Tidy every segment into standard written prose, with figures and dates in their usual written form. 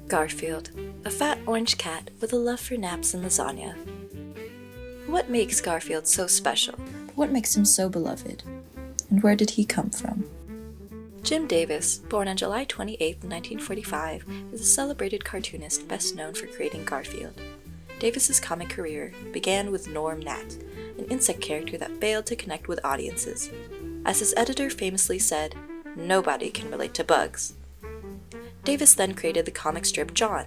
Garfield, a fat orange cat with a love for naps and lasagna. What makes Garfield so special? What makes him so beloved? And where did he come from? Jim Davis, born on July 28, 1945, is a celebrated cartoonist best known for creating Garfield. Davis's comic career began with Norm Gnat, an insect character that failed to connect with audiences. As his editor famously said, "Nobody can relate to bugs." Davis then created the comic strip John.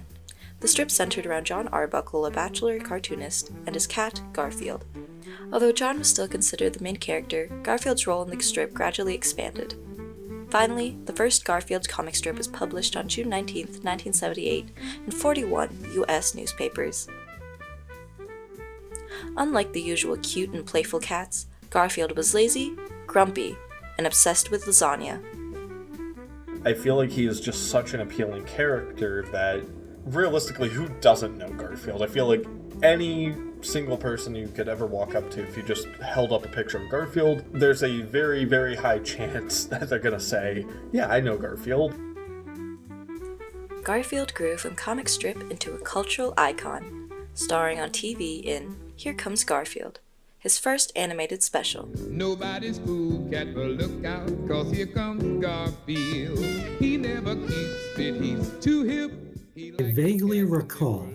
The strip centered around John Arbuckle, a bachelor cartoonist, and his cat, Garfield. Although John was still considered the main character, Garfield's role in the strip gradually expanded. Finally, the first Garfield comic strip was published on June 19, 1978, in 41 U.S. newspapers. Unlike the usual cute and playful cats, Garfield was lazy, grumpy, and obsessed with lasagna. I feel like he is just such an appealing character that, realistically, who doesn't know Garfield? I feel like any single person you could ever walk up to, if you just held up a picture of Garfield, there's a very, very high chance that they're gonna say, "Yeah, I know Garfield." Garfield grew from comic strip into a cultural icon, starring on TV in Here Comes Garfield, his first animated special. Nobody's fool cat, but look out, 'cause here comes Garfield. He never keeps it, he's too hip. I vaguely recall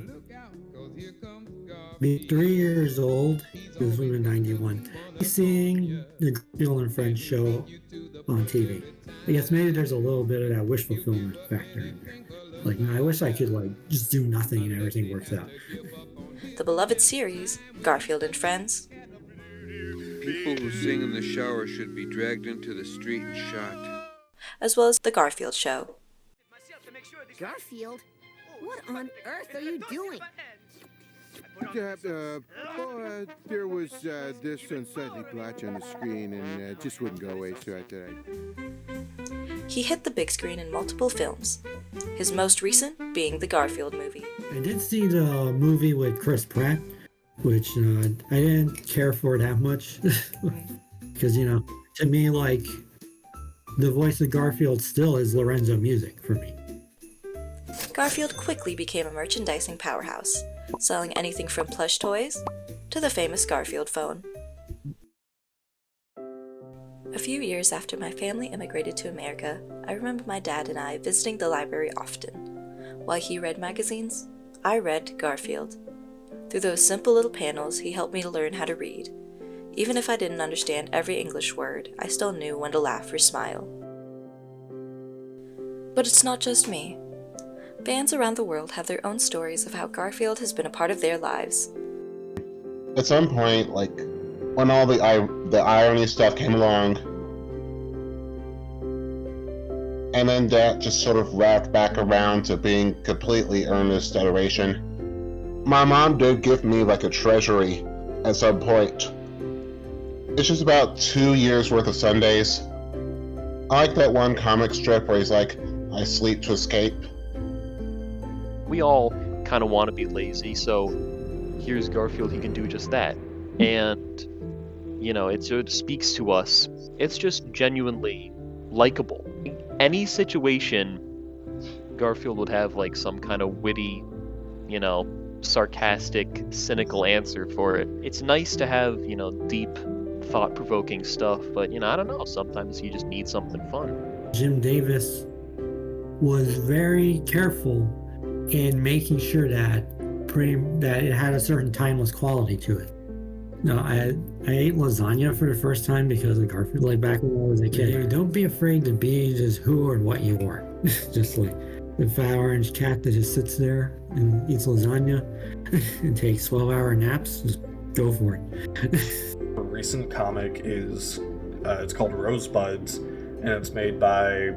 being 3 years old, it was in 91, seeing the Garfield and Friends show on TV. I guess maybe there's a little bit of that wish fulfillment factor in there. Like, man, I wish I could just do nothing and everything works out. The beloved series, Garfield and Friends. People who sing in the shower should be dragged into the street and shot. As well as The Garfield Show. Garfield? What on earth are you doing? There was this unsightly blotch on the screen and it just wouldn't go away, so I thought He hit the big screen in multiple films, his most recent being the Garfield movie. I did see the movie with Chris Pratt, which I didn't care for that much. Because, to me, the voice of Garfield still is Lorenzo music for me. Garfield quickly became a merchandising powerhouse, selling anything from plush toys to the famous Garfield phone. A few years after my family immigrated to America, I remember my dad and I visiting the library often. While he read magazines, I read Garfield. Through those simple little panels, he helped me to learn how to read. Even if I didn't understand every English word, I still knew when to laugh or smile. But it's not just me. Fans around the world have their own stories of how Garfield has been a part of their lives. At some point, when all the irony stuff came along, and then that just sort of wrapped back around to being completely earnest adoration, my mom did give me a treasury at some point. It's just about 2 years worth of Sundays. I like that one comic strip where he's like, "I sleep to escape." We all kind of want to be lazy, so here's Garfield, he can do just that. And, it sort of speaks to us. It's just genuinely likable. Any situation, Garfield would have some kind of witty, sarcastic, cynical answer for it. It's nice to have, deep, thought-provoking stuff, but, I don't know, sometimes you just need something fun. Jim Davis was very careful in making sure that it had a certain timeless quality to it. No, I ate lasagna for the first time because of Garfield, back when I was a kid. Don't be afraid to be just who or what you are. Just the fat orange cat that just sits there and eats lasagna and takes 12-hour naps. Just go for it. A recent comic is, it's called Rosebuds, and it's made by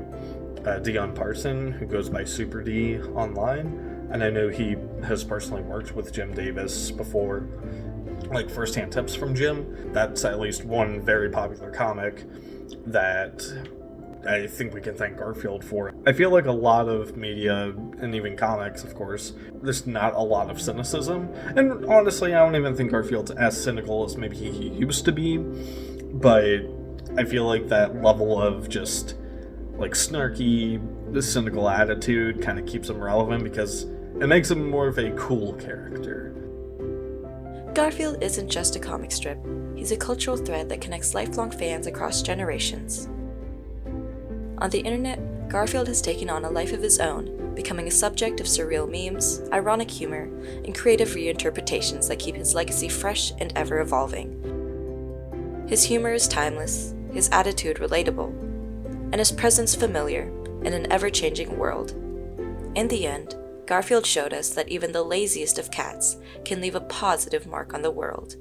Dion Parson, who goes by Super D online. And I know he has personally worked with Jim Davis before, first-hand tips from Jim. That's at least one very popular comic that I think we can thank Garfield for. I feel like a lot of media, and even comics, of course, there's not a lot of cynicism. And honestly, I don't even think Garfield's as cynical as maybe he used to be. But I feel like that level of just, snarky this cynical attitude kind of keeps him relevant because it makes him more of a cool character. Garfield isn't just a comic strip, he's a cultural thread that connects lifelong fans across generations. On the internet, Garfield has taken on a life of his own, becoming a subject of surreal memes, ironic humor, and creative reinterpretations that keep his legacy fresh and ever evolving. His humor is timeless, his attitude relatable, and his presence familiar in an ever-changing world. In the end, Garfield showed us that even the laziest of cats can leave a positive mark on the world.